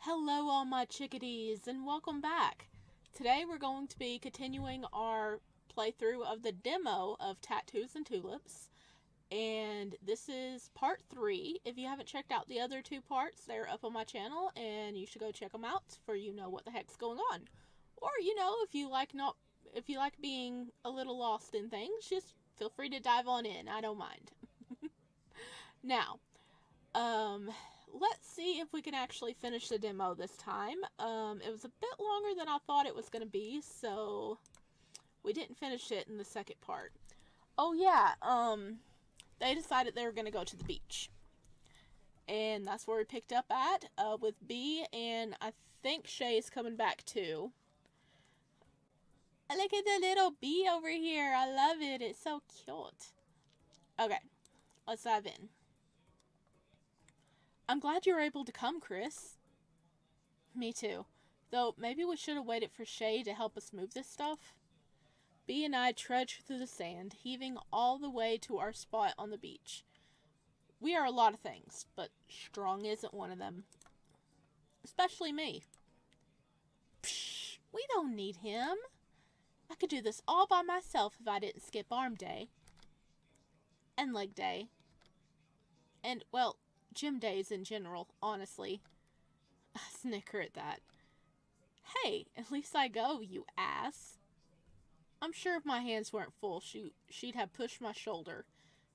Hello, all my chickadees, and welcome back. Today we're going to be continuing our playthrough of the demo of Tattoos and Tulips, and this is part 3. If you haven't checked out the other 2 parts, they're up on my channel, and you should go check them out for you know what the heck's going on. Or if you like being a little lost in things, just feel free to dive on in. I don't mind. Now, um, let's see if we can actually finish the demo this time. It was a bit longer than I thought it was going to be, so we didn't finish it in the second part. Oh yeah, they decided they were going to go to the beach. And that's where we picked up at, with B, and I think Shay is coming back too. Look at the little bee over here. I love it. It's so cute. Okay, let's dive in. I'm glad you were able to come, Chrys. Me too. Though maybe we should have waited for Shay to help us move this stuff. Bee and I trudged through the sand, heaving all the way to our spot on the beach. We are a lot of things, but strong isn't one of them. Especially me. Psh, we don't need him. I could do this all by myself if I didn't skip arm day. And leg day. And, well, gym days in general, honestly. I snicker at that. Hey, at least I go, you ass. I'm sure if my hands weren't full, she'd have pushed my shoulder.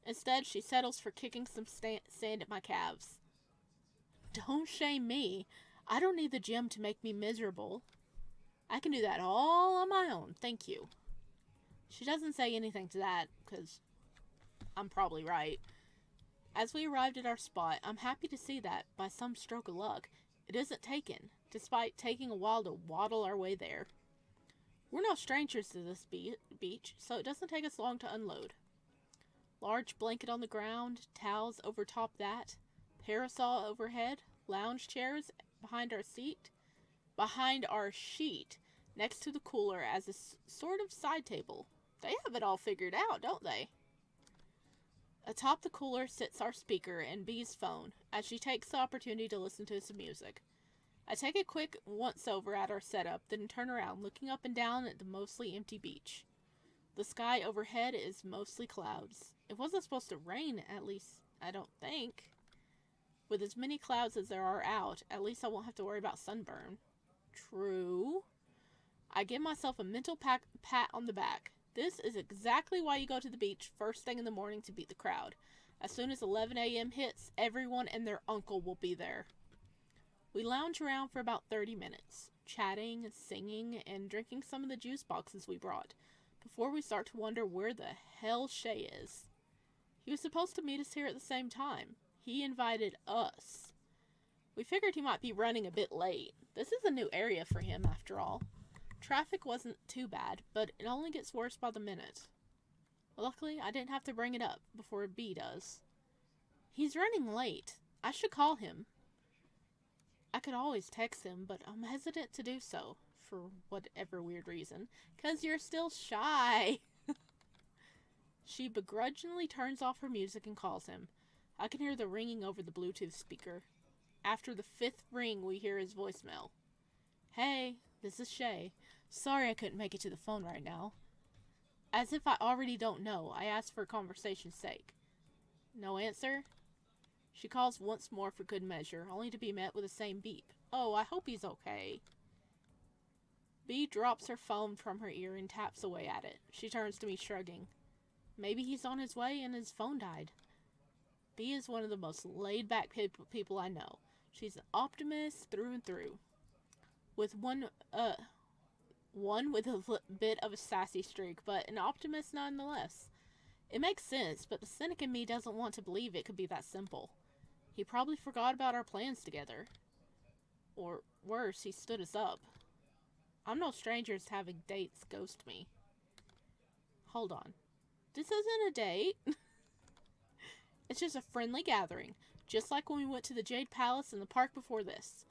Instead, she settles for kicking some sand at my calves. Don't shame me. I don't need the gym to make me miserable. I can do that all on my own, thank you. She doesn't say anything to that, because I'm probably right. As we arrived at our spot, I'm happy to see that, by some stroke of luck, it isn't taken, despite taking a while to waddle our way there. We're no strangers to this beach, so it doesn't take us long to unload. Large blanket on the ground, towels over top that, parasol overhead, lounge chairs behind our sheet, next to the cooler as a sort of side table. They have it all figured out, don't they? Atop the cooler sits our speaker and Bee's phone, as she takes the opportunity to listen to some music. I take a quick once-over at our setup, then turn around, looking up and down at the mostly empty beach. The sky overhead is mostly clouds. It wasn't supposed to rain, at least I don't think. With as many clouds as there are out, at least I won't have to worry about sunburn. True. I give myself a mental pat on the back. This is exactly why you go to the beach first thing in the morning to beat the crowd. As soon as 11 a.m. hits, everyone and their uncle will be there. We lounge around for about 30 minutes, chatting, singing, and drinking some of the juice boxes we brought, before we start to wonder where the hell Shay is. He was supposed to meet us here at the same time. He invited us. We figured he might be running a bit late. This is a new area for him, after all. Traffic wasn't too bad, but it only gets worse by the minute. Luckily, I didn't have to bring it up before B does. He's running late. I should call him. I could always text him, but I'm hesitant to do so, for whatever weird reason, 'cause you're still shy. She begrudgingly turns off her music and calls him. I can hear the ringing over the Bluetooth speaker. After the 5th ring, we hear his voicemail. Hey, this is Shay. Sorry I couldn't make it to the phone right now. As if I already don't know, I ask for conversation's sake. No answer? She calls once more for good measure, only to be met with the same beep. Oh, I hope he's okay. B drops her phone from her ear and taps away at it. She turns to me, shrugging. Maybe he's on his way and his phone died. B is one of the most laid-back people I know. She's an optimist through and through. With one with a bit of a sassy streak, but an optimist nonetheless. It makes sense, but the cynic in me doesn't want to believe it could be that simple. He probably forgot about our plans together. Or worse, he stood us up. I'm no stranger to having dates ghost me. Hold on. This isn't a date. It's just a friendly gathering, just like when we went to the Jade Palace in the park before this.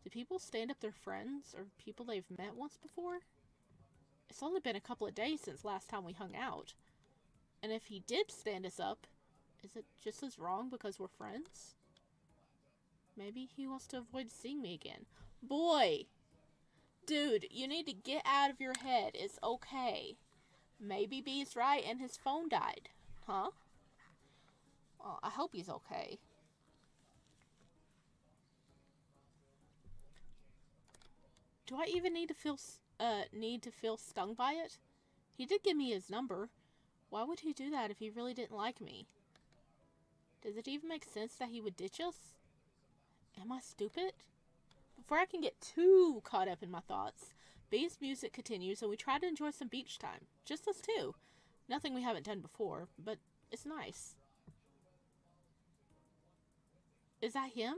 Do people stand up their friends, or people they've met once before? It's only been a couple of days since last time we hung out. And if he did stand us up, is it just as wrong because we're friends? Maybe he wants to avoid seeing me again. Boy! Dude, you need to get out of your head. It's okay. Maybe B's right and his phone died. Huh? Well, I hope he's okay. Do I even need to feel stung by it? He did give me his number. Why would he do that if he really didn't like me? Does it even make sense that he would ditch us? Am I stupid? Before I can get too caught up in my thoughts, B's music continues and we try to enjoy some beach time. Just us two. Nothing we haven't done before, but it's nice. Is that him?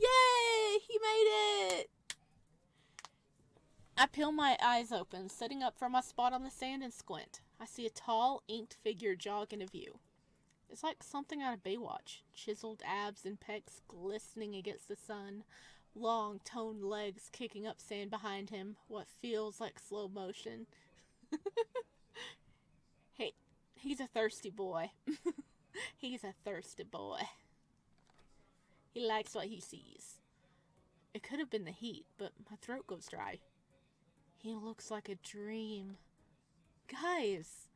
Yay! He made it! I peel my eyes open, sitting up from my spot on the sand and squint. I see a tall, inked figure jog into view. It's like something out of Baywatch. Chiseled abs and pecs glistening against the sun. Long, toned legs kicking up sand behind him. What feels like slow motion. Hey, he's a thirsty boy. He's a thirsty boy. He likes what he sees. It could have been the heat, but my throat goes dry. He looks like a dream. Guys,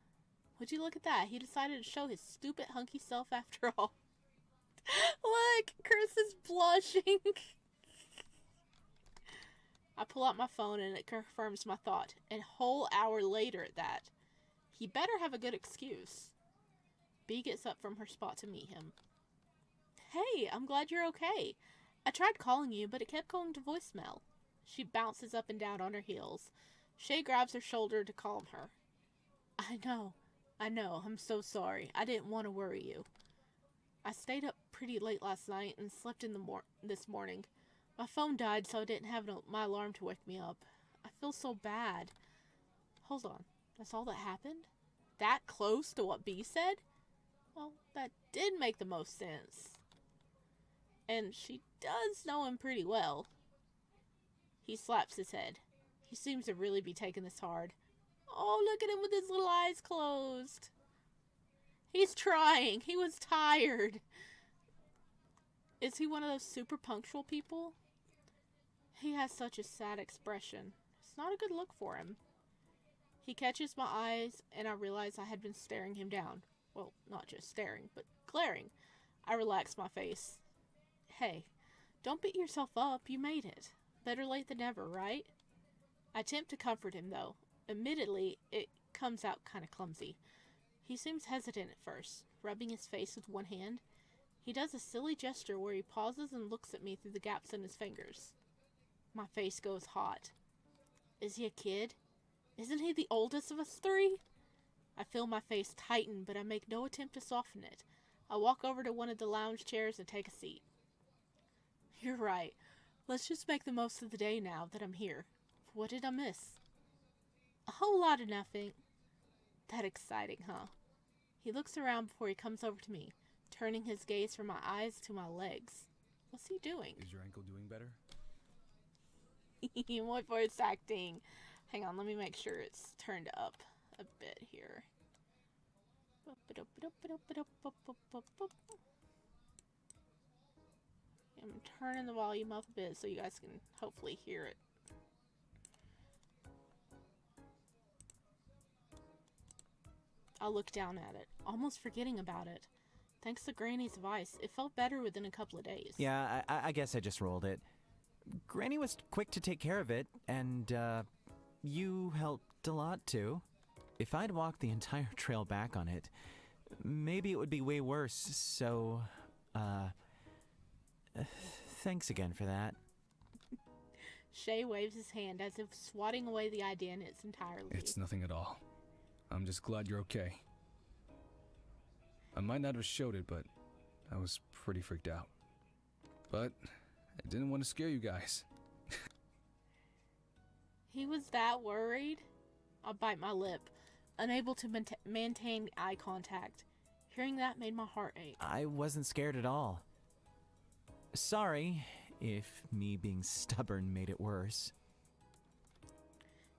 would you look at that? He decided to show his stupid hunky self after all. Look, Chrys is blushing. I pull out my phone and it confirms my thought. A whole hour later at that. He better have a good excuse. B gets up from her spot to meet him. Hey, I'm glad you're okay. I tried calling you, but it kept going to voicemail. She bounces up and down on her heels. Shay grabs her shoulder to calm her. I know. I'm so sorry. I didn't want to worry you. I stayed up pretty late last night and slept in this morning. My phone died, so I didn't have my alarm to wake me up. I feel so bad. Hold on. That's all that happened? That close to what B said? Well, that did make the most sense. And she does know him pretty well. He slaps his head. He seems to really be taking this hard. Oh, look at him with his little eyes closed. He's trying. He was tired. Is he one of those super punctual people? He has such a sad expression. It's not a good look for him. He catches my eyes, and I realize I had been staring him down. Well, not just staring, but glaring. I relax my face. Hey, don't beat yourself up. You made it. Better late than never, right? I attempt to comfort him, though. Admittedly, it comes out kind of clumsy. He seems hesitant at first, rubbing his face with one hand. He does a silly gesture where he pauses and looks at me through the gaps in his fingers. My face goes hot. Is he a kid? Isn't he the oldest of us three? I feel my face tighten, but I make no attempt to soften it. I walk over to one of the lounge chairs and take a seat. You're right. Let's just make the most of the day now that I'm here. What did I miss? A whole lot of nothing. That exciting, huh? He looks around before he comes over to me, turning his gaze from my eyes to my legs. What's he doing? Is your ankle doing better? What voice acting? Hang on, let me make sure it's turned up a bit here. I'm turning the volume up a bit so you guys can hopefully hear it. I look down at it, almost forgetting about it. Thanks to Granny's advice, it felt better within a couple of days. Yeah, I guess I just rolled it. Granny was quick to take care of it, and, you helped a lot, too. If I'd walked the entire trail back on it, maybe it would be way worse, so, thanks again for that. Shay waves his hand as if swatting away the idea in its entirety. It's nothing at all. I'm just glad you're okay. I might not have showed it, but I was pretty freaked out. But I didn't want to scare you guys. He was that worried? I bite my lip, unable to maintain eye contact. Hearing that made my heart ache. I wasn't scared at all. Sorry if me being stubborn made it worse.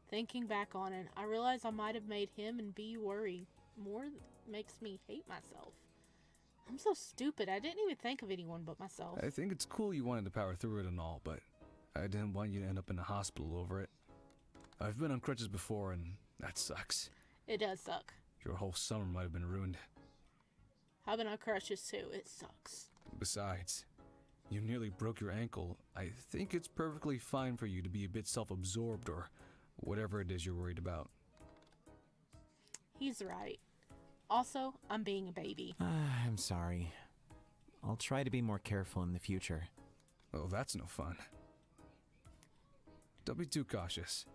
Thinking back on it, I realize I might have made him and B worry more makes me hate myself. I'm so stupid. I didn't even think of anyone but myself. I think it's cool you wanted to power through it and all, but I didn't want you to end up in a hospital over it. I've been on crutches before, and that sucks. It does suck. Your whole summer might have been ruined. I've been on crutches too. It sucks. Besides, you nearly broke your ankle. I think it's perfectly fine for you to be a bit self-absorbed or whatever it is you're worried about. He's right. Also, I'm being a baby. I'm sorry. I'll try to be more careful in the future. Oh, that's no fun. Don't be too cautious.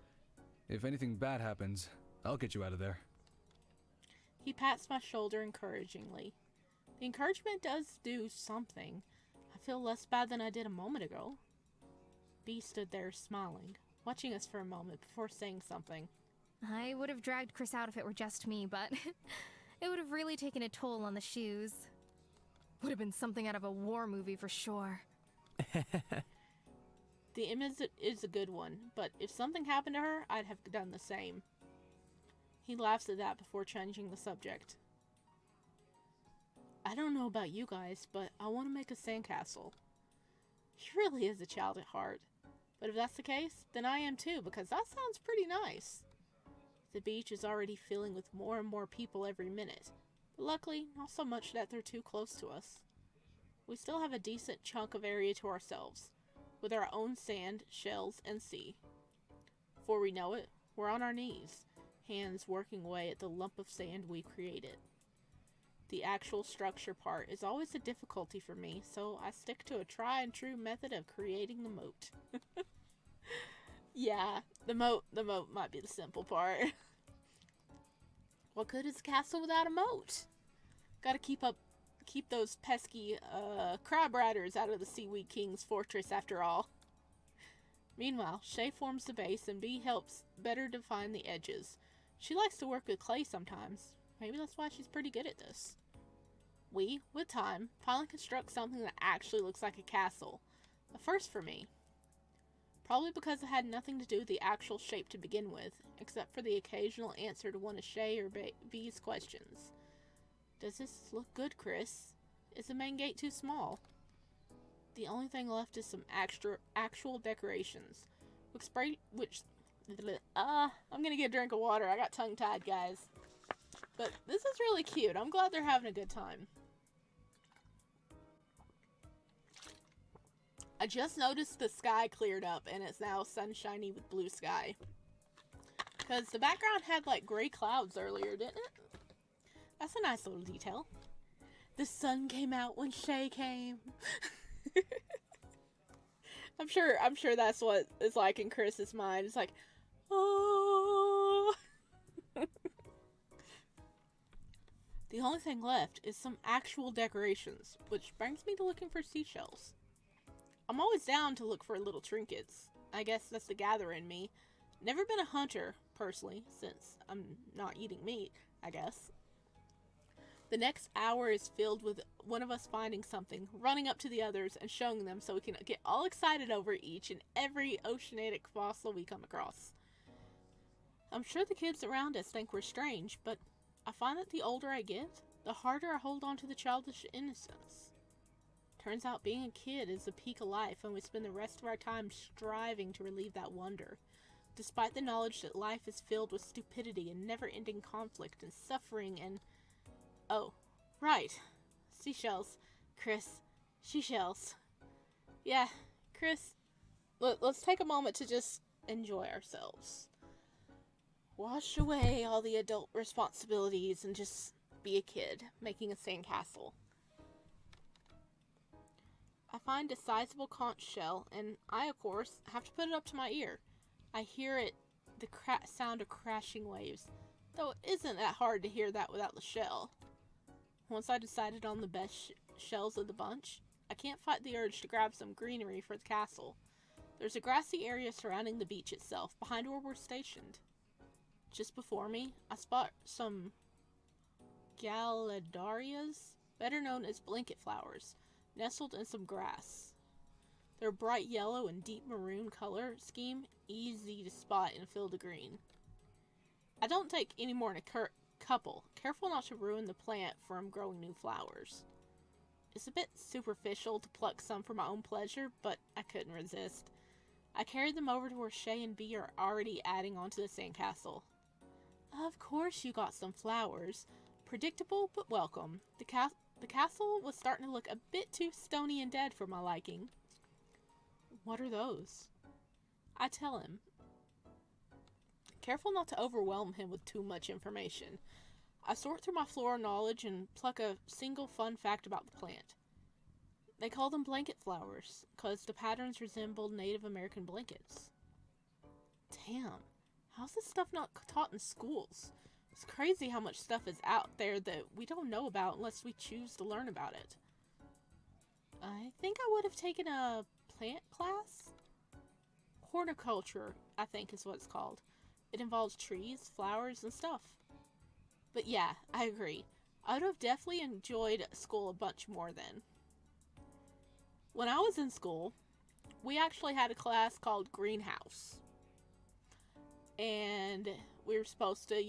If anything bad happens, I'll get you out of there. He pats my shoulder encouragingly. The encouragement does do something. I feel less bad than I did a moment ago. B stood there smiling, watching us for a moment before saying something. I would have dragged Chrys out if it were just me, but it would have really taken a toll on the shoes. Would have been something out of a war movie for sure. The image is a good one, but if something happened to her, I'd have done the same. He laughs at that before changing the subject. I don't know about you guys, but I want to make a sandcastle. She really is a child at heart. But if that's the case, then I am too, because that sounds pretty nice. The beach is already filling with more and more people every minute. But luckily, not so much that they're too close to us. We still have a decent chunk of area to ourselves, with our own sand, shells, and sea. Before we know it, we're on our knees, hands working away at the lump of sand we created. The actual structure part is always a difficulty for me, so I stick to a tried-and-true method of creating the moat. Yeah, the moat might be the simple part. What good is a castle without a moat? Gotta keep those pesky crab riders out of the Seaweed King's fortress after all. Meanwhile, Shay forms the base and B helps better define the edges. She likes to work with clay sometimes. Maybe that's why she's pretty good at this. We, with time, finally construct something that actually looks like a castle. A first for me. Probably because it had nothing to do with the actual shape to begin with, except for the occasional answer to one of Shay or B's questions. Does this look good, Chrys? Is the main gate too small? The only thing left is some actual decorations. I'm gonna get a drink of water. I got tongue-tied, guys. But this is really cute. I'm glad they're having a good time. I just noticed the sky cleared up and it's now sunshiny with blue sky. Because the background had like gray clouds earlier, didn't it? That's a nice little detail. The sun came out when Shay came. I'm sure that's what it's like in Chris's mind. It's like, oh. The only thing left is some actual decorations, which brings me to looking for seashells. I'm always down to look for little trinkets. I guess that's the gatherer in me. Never been a hunter, personally, since I'm not eating meat, I guess. The next hour is filled with one of us finding something, running up to the others, and showing them so we can get all excited over each and every oceanic fossil we come across. I'm sure the kids around us think we're strange, but I find that the older I get, the harder I hold on to the childish innocence. Turns out being a kid is the peak of life, and we spend the rest of our time striving to relieve that wonder, despite the knowledge that life is filled with stupidity and never-ending conflict and suffering and... Oh, right. Seashells. Chrys. Seashells. Yeah, Chrys, let's take a moment to just enjoy ourselves. Wash away all the adult responsibilities and just be a kid, making a sandcastle. I find a sizable conch shell, and I, of course, have to put it up to my ear. I hear it, the sound of crashing waves, though it isn't that hard to hear that without the shell. Once I decided on the best shells of the bunch, I can't fight the urge to grab some greenery for the castle. There's a grassy area surrounding the beach itself, behind where we're stationed. Just before me, I spot some galidarias, better known as blanket flowers, nestled in some grass. Their bright yellow and deep maroon color scheme, easy to spot in field of green. I don't take any more than a couple, careful not to ruin the plant from growing new flowers. It's a bit superficial to pluck some for my own pleasure, but I couldn't resist. I carried them over to where Shay and Bee are already adding onto the sandcastle. Of course you got some flowers. Predictable, but welcome. The castle was starting to look a bit too stony and dead for my liking. What are those? I tell him. Careful not to overwhelm him with too much information. I sort through my floral knowledge and pluck a single fun fact about the plant. They call them blanket flowers, because the patterns resemble Native American blankets. Damn, how's this stuff not taught in schools? It's crazy how much stuff is out there that we don't know about unless we choose to learn about it. I think I would have taken a plant class? Horticulture, I think is what it's called. It involves trees, flowers, and stuff. But yeah, I agree. I would have definitely enjoyed school a bunch more then. When I was in school, we actually had a class called Greenhouse. And we were supposed to,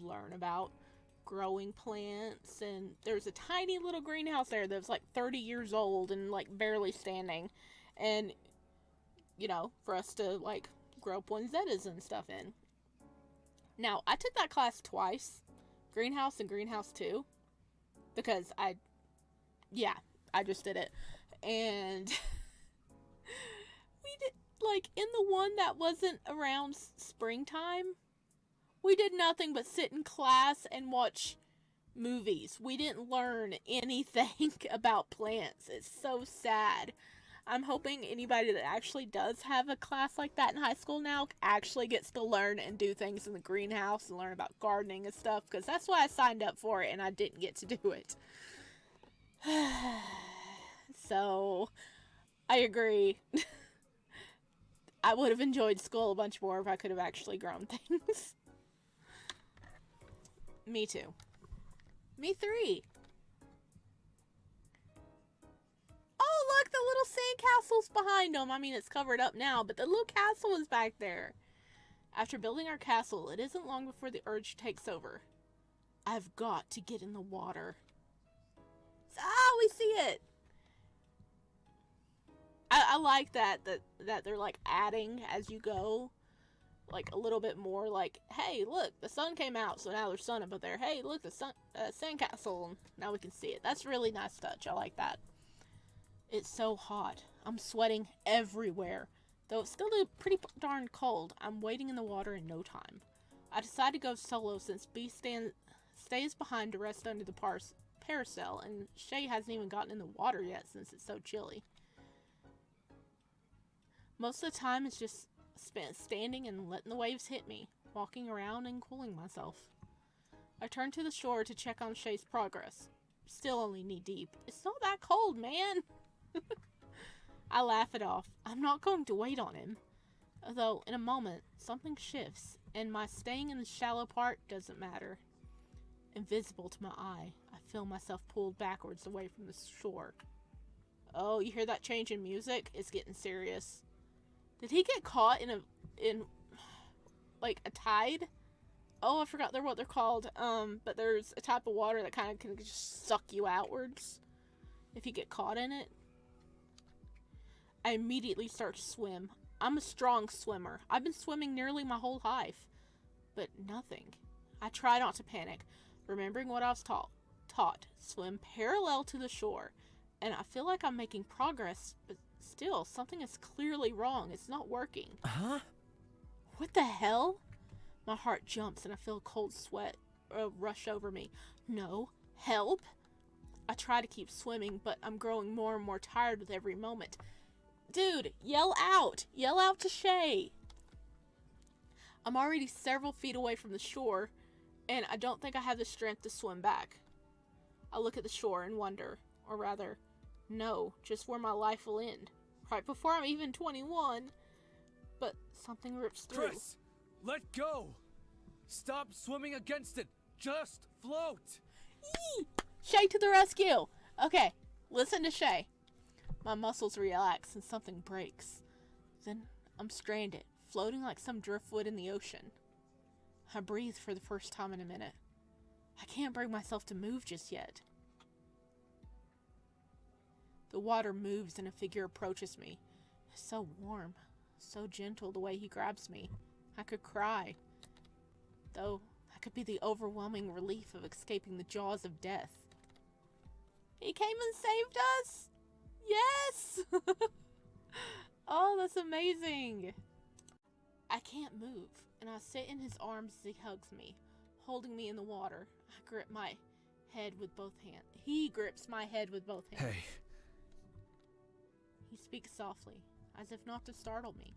learn about growing plants. And there's a tiny little greenhouse there that was like 30 years old and like barely standing. And, for us to grow poinsettias and stuff in. Now, I took that class twice. Greenhouse and Greenhouse 2. Because I just did it. And we did, in the one that wasn't around springtime, we did nothing but sit in class and watch movies. We didn't learn anything about plants. It's so sad. I'm hoping anybody that actually does have a class like that in high school now actually gets to learn and do things in the greenhouse and learn about gardening and stuff, because that's why I signed up for it and I didn't get to do it. So, I agree. I would have enjoyed school a bunch more if I could have actually grown things. Me too. Me 3. Oh, look, the little sandcastle's behind them. I mean, it's covered up now, but the little castle is back there. After building our castle, it isn't long before the urge takes over. I've got to get in the water. We see it. I like that they're adding as you go, a little bit more. Hey, look, the sun came out, so now there's sun up there. Hey, look, the sandcastle. Now we can see it. That's a really nice touch. I like that. It's so hot. I'm sweating everywhere. Though it's still pretty darn cold, I'm wading in the water in no time. I decide to go solo since B stays behind to rest under the parasol, and Shay hasn't even gotten in the water yet since it's so chilly. Most of the time it's just spent standing and letting the waves hit me, walking around and cooling myself. I turn to the shore to check on Shay's progress. Still only knee deep. It's not that cold, man! I laugh it off. I'm not going to wait on him. Although, in a moment, something shifts, and my staying in the shallow part doesn't matter. Invisible to my eye, I feel myself pulled backwards away from the shore. Oh, you hear that change in music? It's getting serious. Did he get caught in a tide? Oh, I forgot what they're called. But there's a type of water that kind of can just suck you outwards if you get caught in it. I immediately start to swim. I'm a strong swimmer. I've been swimming nearly my whole life. But nothing. I try not to panic, remembering what I was taught. Swim parallel to the shore. And I feel like I'm making progress, but still, something is clearly wrong. It's not working. Huh? What the hell? My heart jumps and I feel a cold sweat rush over me. No. Help? I try to keep swimming, but I'm growing more and more tired with every moment. Dude, yell out! Yell out to Shay! I'm already several feet away from the shore, and I don't think I have the strength to swim back. I look at the shore and wonder, or rather, know just where my life will end. Right before I'm even 21. But something rips through. Chrys, let go! Stop swimming against it! Just float! Yee! Shay to the rescue! Okay, listen to Shay. My muscles relax and something breaks. Then I'm stranded, floating like some driftwood in the ocean. I breathe for the first time in a minute. I can't bring myself to move just yet. The water moves and a figure approaches me. It's so warm, so gentle the way he grabs me. I could cry. Though, that could be the overwhelming relief of escaping the jaws of death. He came and saved us! Yes! Oh, that's amazing! I can't move, and I sit in his arms as he hugs me, holding me in the water. I grip my head with both hands. He grips my head with both hands. Hey. He speaks softly, as if not to startle me.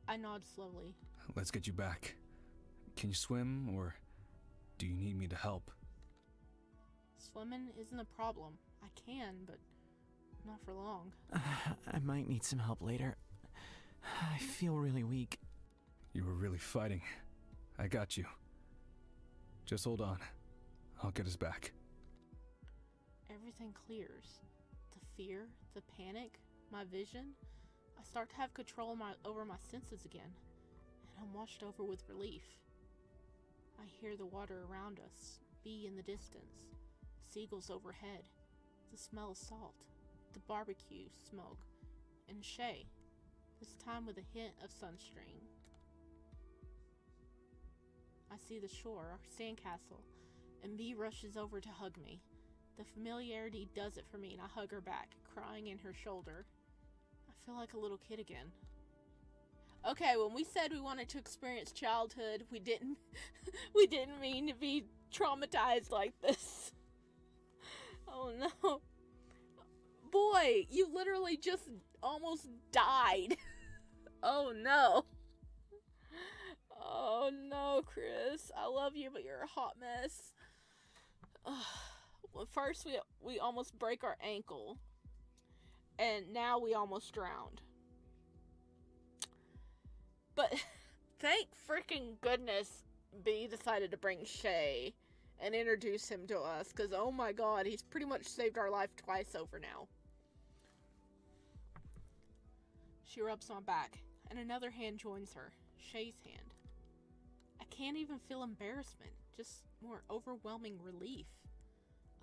I nod slowly. Let's get you back. Can you swim, or do you need me to help? Swimming isn't a problem. I can, but not for long. I might need some help later. I feel really weak. You were really fighting. I got you. Just hold on. I'll get us back. Everything clears. The fear, the panic, my vision. I start to have control over my senses again, and I'm washed over with relief. I hear the water around us, bee in the distance, seagulls overhead, the smell of salt, the barbecue smoke, and Shay, this time with a hint of sunscreen. I see the shore, our sandcastle, and Bee rushes over to hug me. The familiarity does it for me, and I hug her back, crying in her shoulder. I feel like a little kid again. Okay, when we said we wanted to experience childhood, we didn't mean to be traumatized like this. Oh no. Boy, you literally just almost died. Oh no. Oh no, Chrys. I love you, but you're a hot mess. Well, first we almost break our ankle. And now we almost drowned. But thank freaking goodness B decided to bring Shay and introduce him to us, because oh my god, he's pretty much saved our life twice over now. She rubs my back, and another hand joins her, Shay's hand. I can't even feel embarrassment, just more overwhelming relief.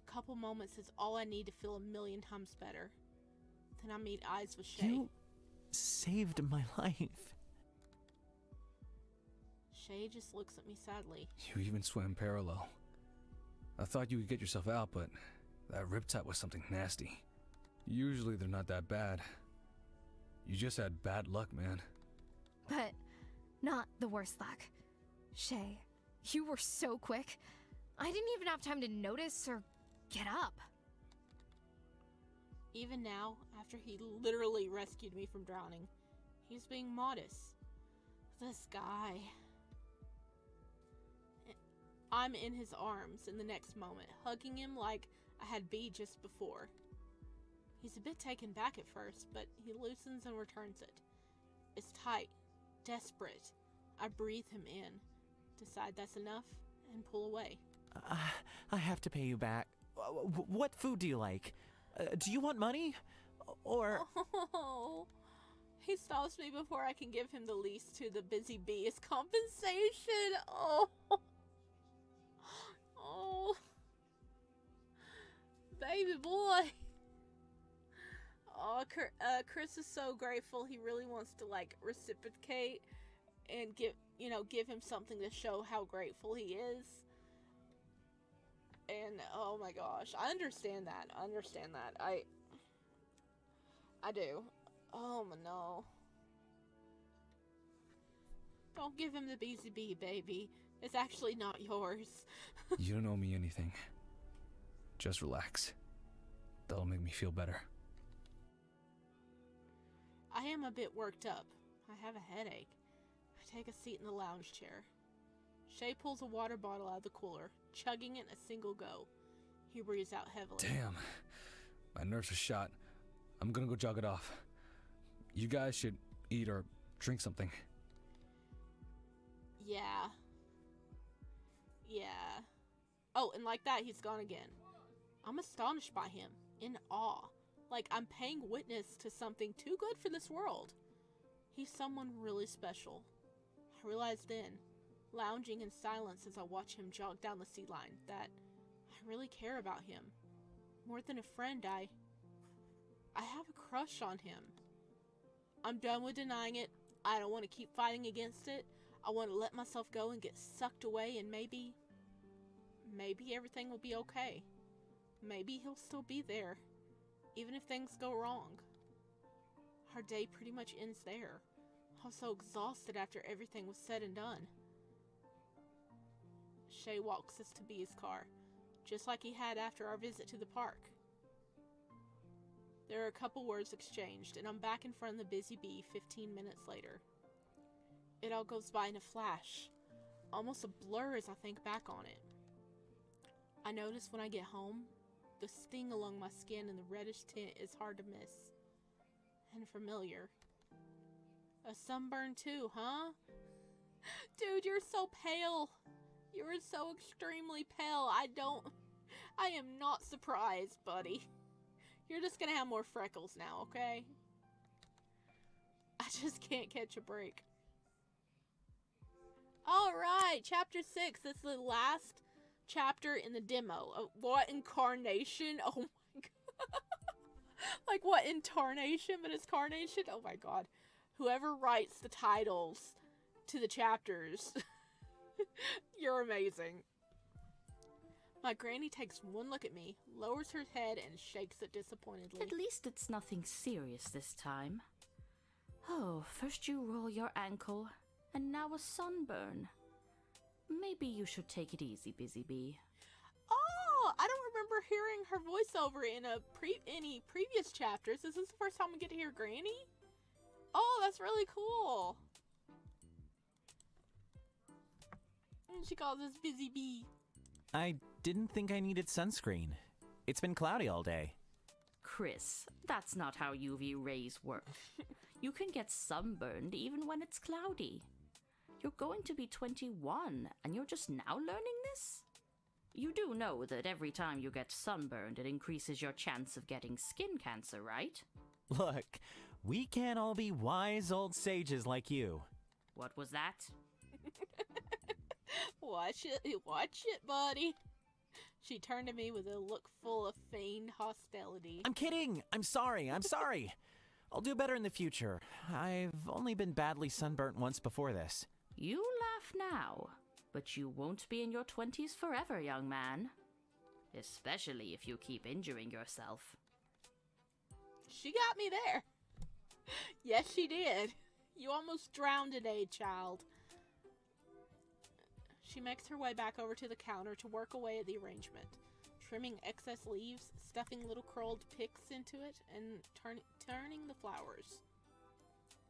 A couple moments is all I need to feel a million times better. Then I meet eyes with Shay. You saved my life. Shay just looks at me sadly. You even swam parallel. I thought you could get yourself out, but that riptide was something nasty. Usually they're not that bad. You just had bad luck, man. But not the worst luck. Shay, you were so quick. I didn't even have time to notice or get up. Even now, after he literally rescued me from drowning, he's being modest. This guy. I'm in his arms in the next moment, hugging him like I had B just before. He's a bit taken back at first, but he loosens and returns it. It's tight, desperate. I breathe him in, decide that's enough, and pull away. I have to pay you back. What food do you like? Do you want money? Or... Oh, he stops me before I can give him the least to the busy bee as compensation. Oh. Oh. Baby boy. Oh, Chrys is so grateful. He really wants to like reciprocate and give him something to show how grateful he is. And oh my gosh, I understand that. I do. Oh no. Don't give him the BZB, baby. It's actually not yours. You don't owe me anything. Just relax. That'll make me feel better. I am a bit worked up. I have a headache. I take a seat in the lounge chair. Shay pulls a water bottle out of the cooler, chugging it in a single go. He breathes out heavily. Damn. My nerves are shot. I'm gonna go jog it off. You guys should eat or drink something. Yeah. Oh, and like that, he's gone again. I'm astonished by him, in awe. Like I'm paying witness to something too good for this world. He's someone really special. I realized then, lounging in silence as I watch him jog down the sea line, that I really care about him. More than a friend, I I have a crush on him. I'm done with denying it. I don't want to keep fighting against it. I want to let myself go and get sucked away, and maybe everything will be okay. Maybe he'll still be there, even if things go wrong. Our day pretty much ends there. I was so exhausted after everything was said and done. Shay walks us to Bee's car, just like he had after our visit to the park. There are a couple words exchanged, and I'm back in front of the busy Bee 15 minutes later. It all goes by in a flash, almost a blur as I think back on it. I notice when I get home, the sting along my skin and the reddish tint is hard to miss. And familiar. A sunburn too, huh? Dude, you're so pale. You are so extremely pale. I am not surprised, buddy. You're just gonna have more freckles now, okay? I just can't catch a break. Alright, chapter 6. This is the last chapter in the demo. What incarnation? Oh my god. Like what incarnation, but it's carnation? Oh my god. Whoever writes the titles to the chapters, you're amazing. My granny takes one look at me, lowers her head, and shakes it disappointedly. At least it's nothing serious this time. Oh, first you roll your ankle, and now a sunburn. Maybe you should take it easy, Busy Bee. Oh, I don't remember hearing her voiceover in any previous chapters. Is this the first time we get to hear Granny? Oh, that's really cool. And she calls us Busy Bee. I didn't think I needed sunscreen. It's been cloudy all day. Chrys, that's not how UV rays work. You can get sunburned even when it's cloudy. You're going to be 21, and you're just now learning this? You do know that every time you get sunburned, it increases your chance of getting skin cancer, right? Look, we can't all be wise old sages like you. What was that? Watch it, buddy. She turned to me with a look full of feigned hostility. I'm kidding! I'm sorry! I'll do better in the future. I've only been badly sunburnt once before this. You laugh now, but you won't be in your 20s forever, young man. Especially if you keep injuring yourself. She got me there. Yes, she did. You almost drowned today, child. She makes her way back over to the counter to work away at the arrangement, trimming excess leaves, stuffing little curled picks into it, and turning the flowers.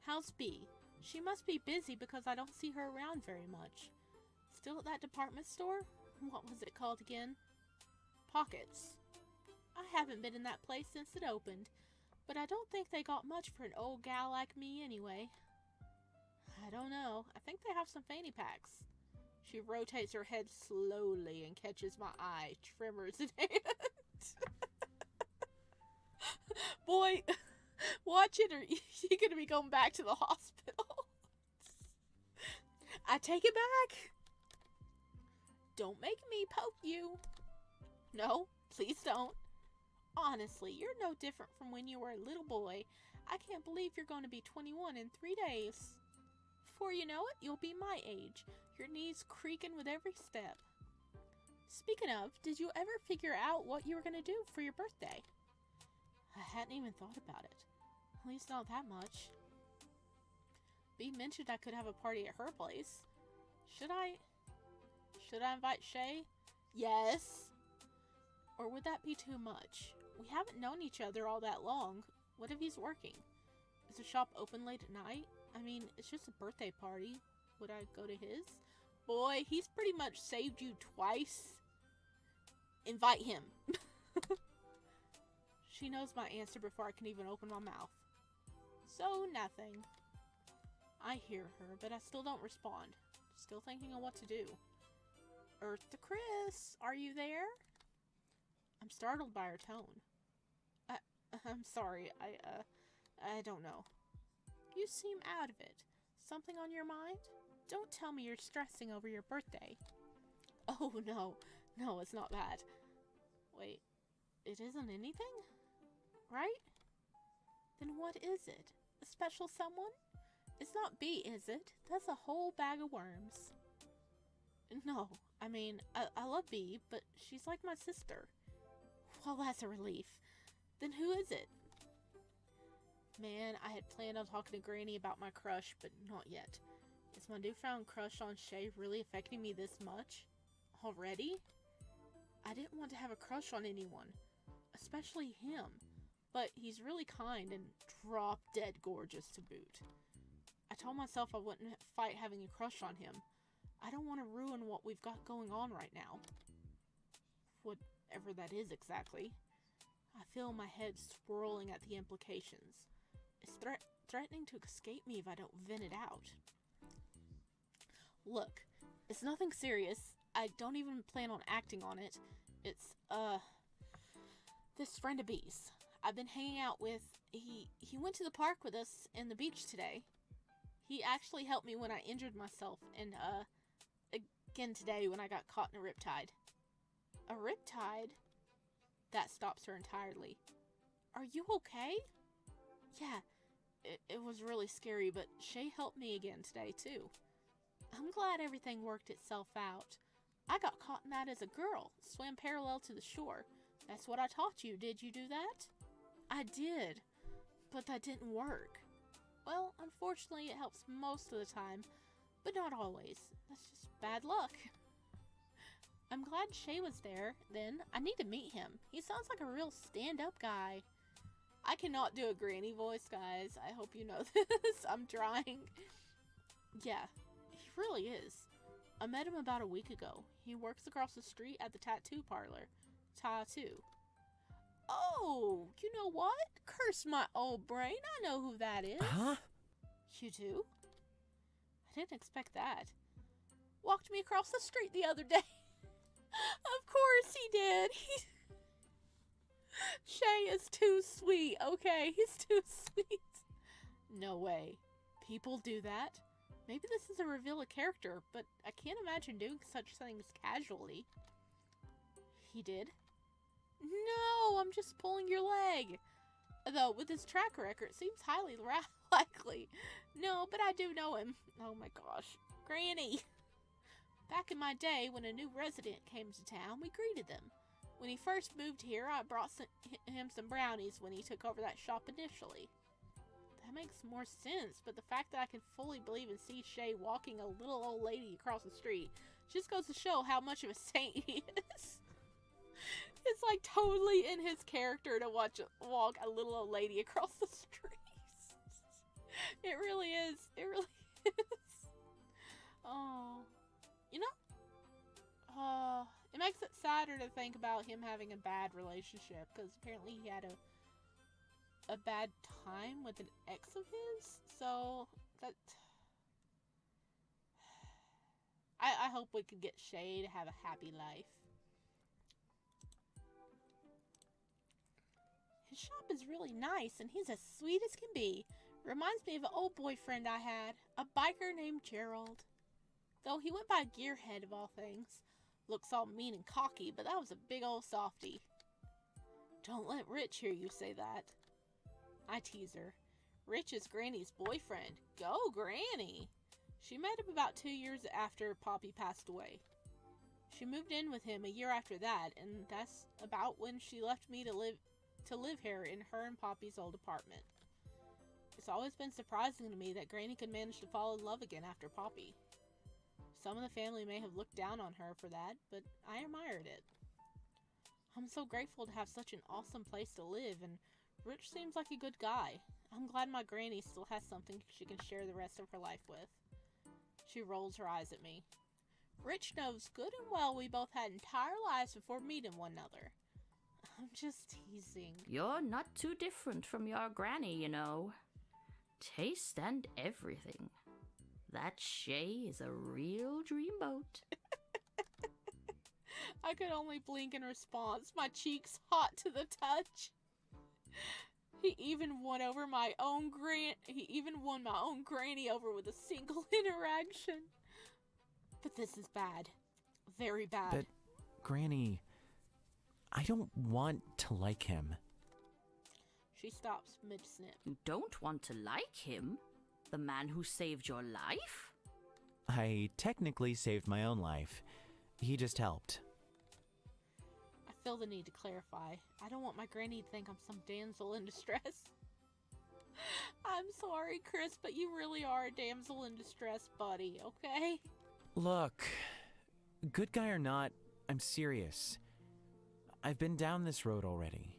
How's Bee? She must be busy because I don't see her around very much. Still at that department store? What was it called again? Pockets. I haven't been in that place since it opened, but I don't think they got much for an old gal like me anyway. I don't know. I think they have some fanny packs. She rotates her head slowly and catches my eye, trimmers in hand. Boy, watch it or you're gonna be going back to the hospital. I take it back. Don't make me poke you. No, please don't. Honestly, you're no different from when you were a little boy. I can't believe you're going to be 21 in 3 days. Before you know it, you'll be my age. Your knees creaking with every step. Speaking of, did you ever figure out what you were going to do for your birthday? I hadn't even thought about it. At least not that much. Bee mentioned I could have a party at her place. Should I invite Shay? Yes. Or would that be too much? We haven't known each other all that long. What if he's working? Is the shop open late at night? I mean, it's just a birthday party. Would I go to his? Boy, he's pretty much saved you twice. Invite him. She knows my answer before I can even open my mouth. So, nothing. I hear her, but I still don't respond. Still thinking of what to do. Earth to Chrys, are you there? I'm startled by her tone. I'm sorry, I don't know. You seem out of it. Something on your mind? Don't tell me you're stressing over your birthday. Oh, no. No, it's not that. Wait, it isn't anything? Right? Then what is it? A special someone? It's not B, is it? That's a whole bag of worms. No, I mean, I love B, but she's like my sister. Well, that's a relief. Then who is it? Man, I had planned on talking to Granny about my crush, but not yet. Is my newfound crush on Shay really affecting me this much? Already? I didn't want to have a crush on anyone, especially him, but he's really kind and drop-dead gorgeous to boot. I told myself I wouldn't fight having a crush on him. I don't want to ruin what we've got going on right now. Whatever that is exactly. I feel my head swirling at the implications. It's threatening to escape me if I don't vent it out. Look, it's nothing serious. I don't even plan on acting on it. It's, this friend of B's I've been hanging out with. He went to the park with us and the beach today. He actually helped me when I injured myself, and, again today when I got caught in a riptide. A riptide? That stops her entirely. Are you okay? Yeah, it was really scary, but Shay helped me again today, too. I'm glad everything worked itself out. I got caught in that as a girl, swam parallel to the shore. That's what I taught you. Did you do that? I did, but that didn't work. Well, unfortunately, it helps most of the time, but not always. That's just bad luck. I'm glad Shay was there, then. I need to meet him. He sounds like a real stand-up guy. I cannot do a granny voice, guys. I hope you know this. I'm trying. Yeah, he really is. I met him about a week ago. He works across the street at the tattoo parlor. Tattoo. Oh, you know what? Curse my old brain. I know who that is. Huh? You do? I didn't expect that. Walked me across the street the other day. Of course he did. Shay is too sweet, okay? He's too sweet. No way. People do that. Maybe this is a reveal of character, but I can't imagine doing such things casually. He did? No, I'm just pulling your leg. Though, with his track record, it seems highly likely. No, but I do know him. Oh my gosh. Granny. Back in my day, when a new resident came to town, we greeted them. When he first moved here, I brought him some brownies when he took over that shop initially. That makes more sense, but the fact that I can fully believe and see Shay walking a little old lady across the street just goes to show how much of a saint he is. It's like totally in his character to walk a little old lady across the street. It really is. It really is. Oh. You know, it makes it sadder to think about him having a bad relationship, because apparently he had a bad time with an ex of his, so that... I hope we could get Shay to have a happy life. His shop is really nice, and he's as sweet as can be. Reminds me of an old boyfriend I had, a biker named Gerald. Though he went by Gearhead of all things. Looks all mean and cocky, but that was a big old softy. Don't let Rich hear you say that. I tease her. Rich is Granny's boyfriend. Go, Granny! She met him about 2 years after Poppy passed away. She moved in with him a year after that, and that's about when she left me to live here in her and Poppy's old apartment. It's always been surprising to me that Granny could manage to fall in love again after Poppy. Some of the family may have looked down on her for that, but I admired it. I'm so grateful to have such an awesome place to live, and Rich seems like a good guy. I'm glad my Granny still has something she can share the rest of her life with. She rolls her eyes at me. Rich knows good and well we both had entire lives before meeting one another. I'm just teasing. You're not too different from your granny, you know. Taste and everything. That Shay is a real dreamboat. I could only blink in response, my cheeks hot to the touch. He even won my own granny over with a single interaction. But this is bad. Very bad. But, Granny, I don't want to like him. She stops mid-snip. You don't want to like him? The man who saved your life? I technically saved my own life. He just helped. I feel the need to clarify. I don't want my granny to think I'm some damsel in distress. I'm sorry, Chrys, but you really are a damsel in distress, buddy, okay? Look, good guy or not, I'm serious. I've been down this road already.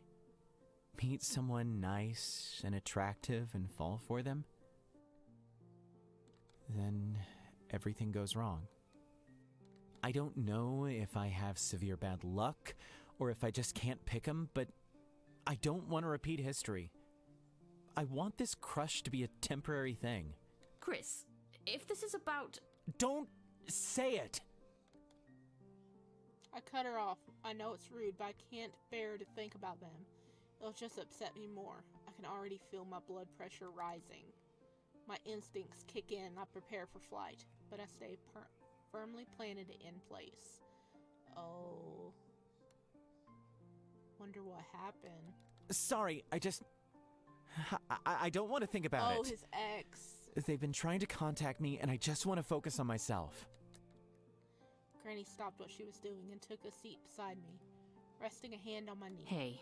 Meet someone nice and attractive and fall for them. Then everything goes wrong. I don't know if I have severe bad luck or if I just can't pick 'em, but I don't want to repeat history. I want this crush to be a temporary thing. Chrys, if this is about... Don't say it! I cut her off. I know it's rude, but I can't bear to think about them. It'll just upset me more. I can already feel my blood pressure rising. My instincts kick in. I prepare for flight, but I stay firmly planted in place. Oh. Wonder what happened. Sorry, I don't want to think about it. Oh, his ex. They've been trying to contact me, and I just want to focus on myself. Granny stopped what she was doing and took a seat beside me, resting a hand on my knee. Hey.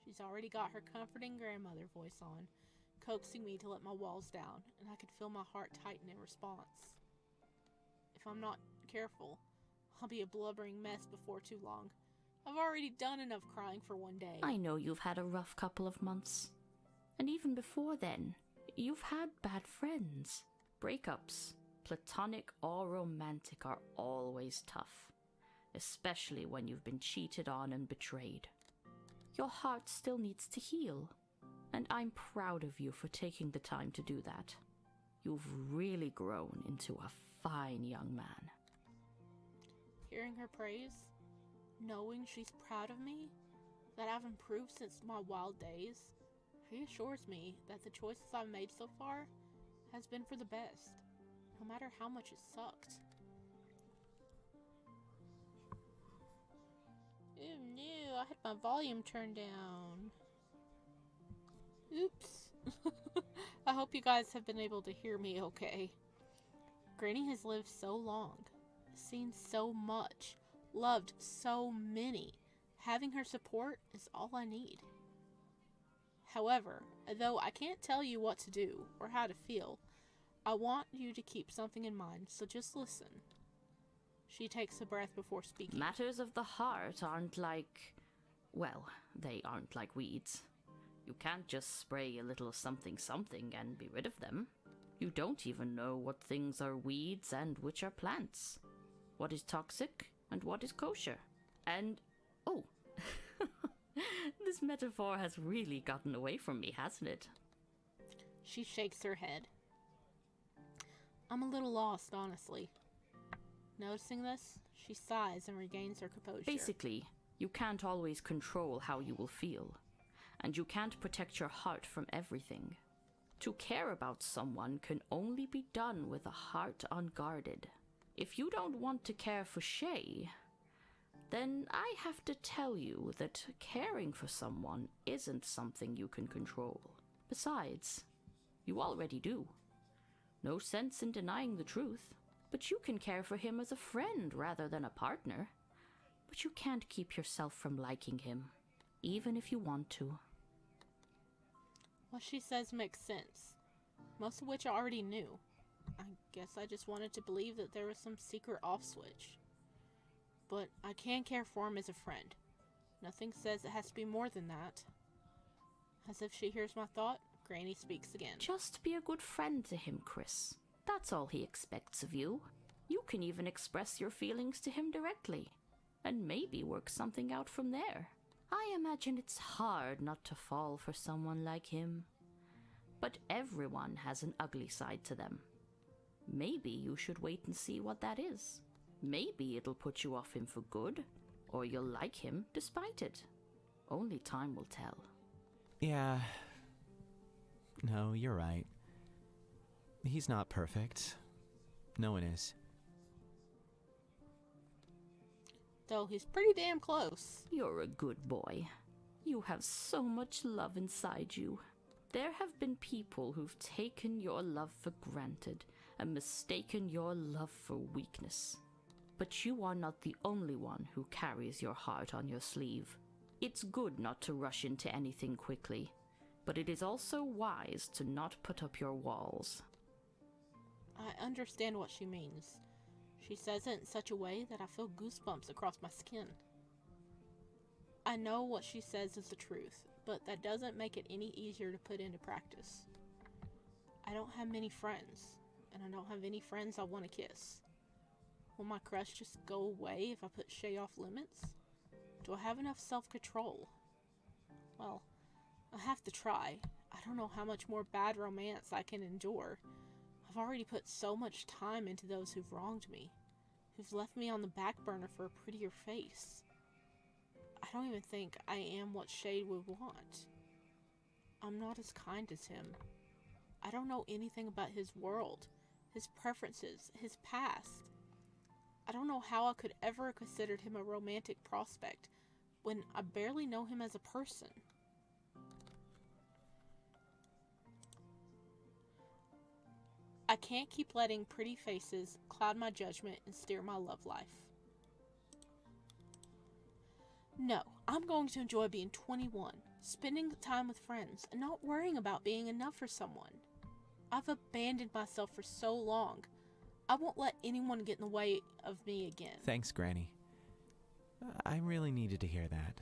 She's already got her comforting grandmother voice on, coaxing me to let my walls down, and I could feel my heart tighten in response. If I'm not careful, I'll be a blubbering mess before too long. I've already done enough crying for one day. I know you've had a rough couple of months. And even before then, you've had bad friends. Breakups, platonic or romantic, are always tough. Especially when you've been cheated on and betrayed. Your heart still needs to heal. And I'm proud of you for taking the time to do that. You've really grown into a fine young man. Hearing her praise, knowing she's proud of me, that I've improved since my wild days, reassures me that the choices I've made so far has been for the best, no matter how much it sucked. Oh no, I had my volume turned down. Oops. I hope you guys have been able to hear me okay. Granny has lived so long, seen so much, loved so many. Having her support is all I need. However, though I can't tell you what to do or how to feel, I want you to keep something in mind, so just listen. She takes a breath before speaking. Matters of the heart aren't like... well, they aren't like weeds. You can't just spray a little something something and be rid of them. You don't even know what things are weeds and which are plants. What is toxic and what is kosher. And, oh, this metaphor has really gotten away from me, hasn't it? She shakes her head. I'm a little lost, honestly. Noticing this, she sighs and regains her composure. Basically, you can't always control how you will feel. And you can't protect your heart from everything. To care about someone can only be done with a heart unguarded. If you don't want to care for Shay, then I have to tell you that caring for someone isn't something you can control. Besides, you already do. No sense in denying the truth, but you can care for him as a friend rather than a partner. But you can't keep yourself from liking him, even if you want to. What she says makes sense, most of which I already knew. I guess I just wanted to believe that there was some secret off switch. But I can care for him as a friend. Nothing says it has to be more than that. As if she hears my thought, Granny speaks again. Just be a good friend to him, Chrys. That's all he expects of you. You can even express your feelings to him directly, and maybe work something out from there. I imagine it's hard not to fall for someone like him. But everyone has an ugly side to them. Maybe you should wait and see what that is. Maybe it'll put you off him for good, or you'll like him despite it. Only time will tell. Yeah. No, you're right. He's not perfect. No one is. Though he's pretty damn close. You're a good boy. You have so much love inside you. There have been people who've taken your love for granted and mistaken your love for weakness. But you are not the only one who carries your heart on your sleeve. It's good not to rush into anything quickly, but it is also wise to not put up your walls. I understand what she means. She says it in such a way that I feel goosebumps across my skin. I know what she says is the truth, but that doesn't make it any easier to put into practice. I don't have many friends, and I don't have any friends I want to kiss. Will my crush just go away if I put Shay off limits? Do I have enough self-control? Well, I have to try. I don't know how much more bad romance I can endure. I've already put so much time into those who've wronged me, who've left me on the back burner for a prettier face. I don't even think I am what Shay would want. I'm not as kind as him. I don't know anything about his world, his preferences, his past. I don't know how I could ever have considered him a romantic prospect when I barely know him as a person. I can't keep letting pretty faces cloud my judgment and steer my love life. No, I'm going to enjoy being 21, spending time with friends, and not worrying about being enough for someone. I've abandoned myself for so long. I won't let anyone get in the way of me again. Thanks, Granny. I really needed to hear that.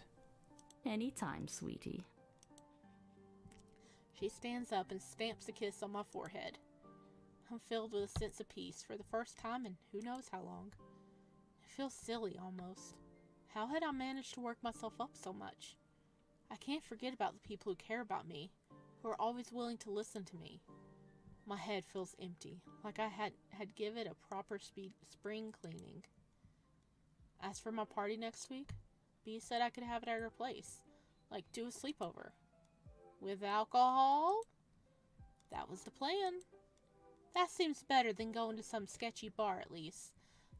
Anytime, sweetie. She stands up and stamps a kiss on my forehead. I'm filled with a sense of peace for the first time in who knows how long. It feels silly almost. How had I managed to work myself up so much? I can't forget about the people who care about me, who are always willing to listen to me. My head feels empty, like I had given it a proper spring cleaning. As for my party next week, B said I could have it at her place, like do a sleepover. With alcohol? That was the plan. That seems better than going to some sketchy bar at least.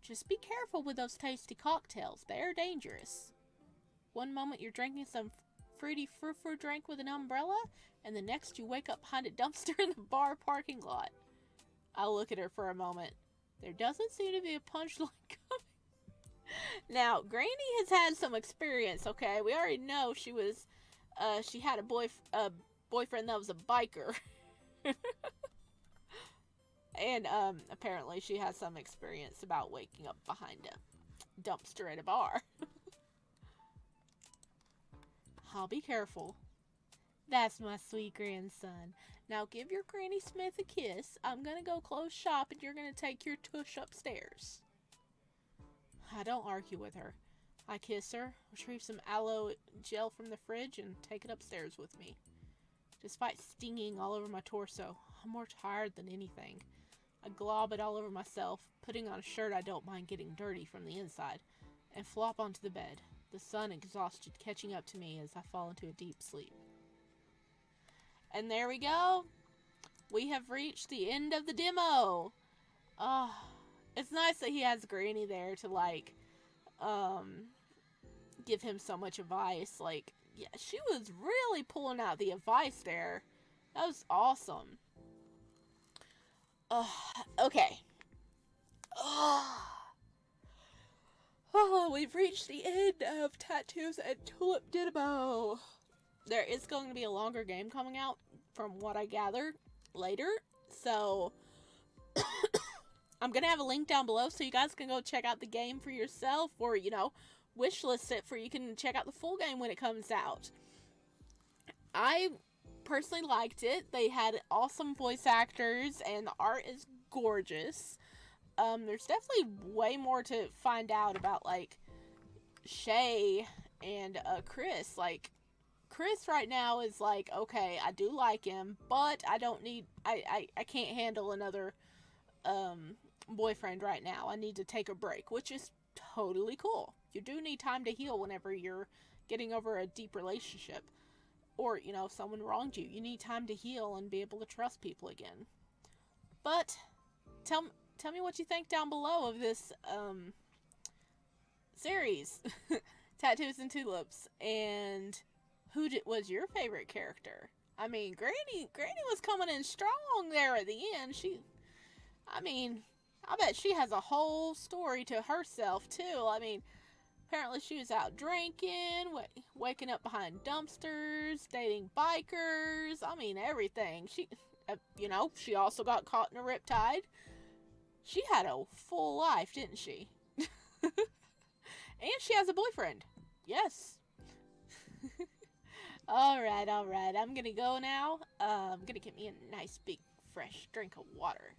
Just be careful with those tasty cocktails. They're dangerous. One moment you're drinking some fruity frou-frou drink with an umbrella, and the next you wake up behind a dumpster in the bar parking lot. I look at her for a moment. There doesn't seem to be a punchline coming. Now, Granny has had some experience, okay? We already know she had a boyfriend that was a biker. And, apparently she has some experience about waking up behind a dumpster at a bar. I'll be careful. That's my sweet grandson. Now give your Granny Smith a kiss. I'm gonna go close shop and you're gonna take your tush upstairs. I don't argue with her. I kiss her, retrieve some aloe gel from the fridge, and take it upstairs with me. Despite stinging all over my torso, I'm more tired than anything. I glob it all over myself, putting on a shirt I don't mind getting dirty from the inside, and flop onto the bed, the sun exhausted catching up to me as I fall into a deep sleep. And there we go. We have reached the end of the demo. It's nice that he has Granny there to, give him so much advice. Yeah, she was really pulling out the advice there. That was awesome. Okay. We've reached the end of Tattoos and Tulip Dynamo. There is going to be a longer game coming out, from what I gather, later. So, I'm going to have a link down below so you guys can go check out the game for yourself, or, wishlist it for you can check out the full game when it comes out. I personally liked it. They had awesome voice actors, and the art is gorgeous. There's definitely way more to find out about, Shay and Chrys. Chrys right now is okay, I do like him, but I don't need, I can't handle another boyfriend right now. I need to take a break, which is totally cool. You do need time to heal whenever you're getting over a deep relationship, or if someone wronged you. You need time to heal and be able to trust people again. But tell me what you think down below of this series, Tattoos and Tulips, and was your favorite character? I mean, Granny was coming in strong there at the end. I mean, I bet she has a whole story to herself too. I mean, apparently she was out drinking, waking up behind dumpsters, dating bikers. I mean, everything. She also got caught in a riptide. She had a full life, didn't she? And she has a boyfriend. Yes. Alright. I'm gonna go now. I'm gonna get me a nice big fresh drink of water.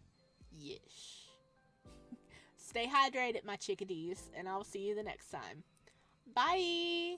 Yes. Stay hydrated, my chickadees, and I'll see you the next time. Bye!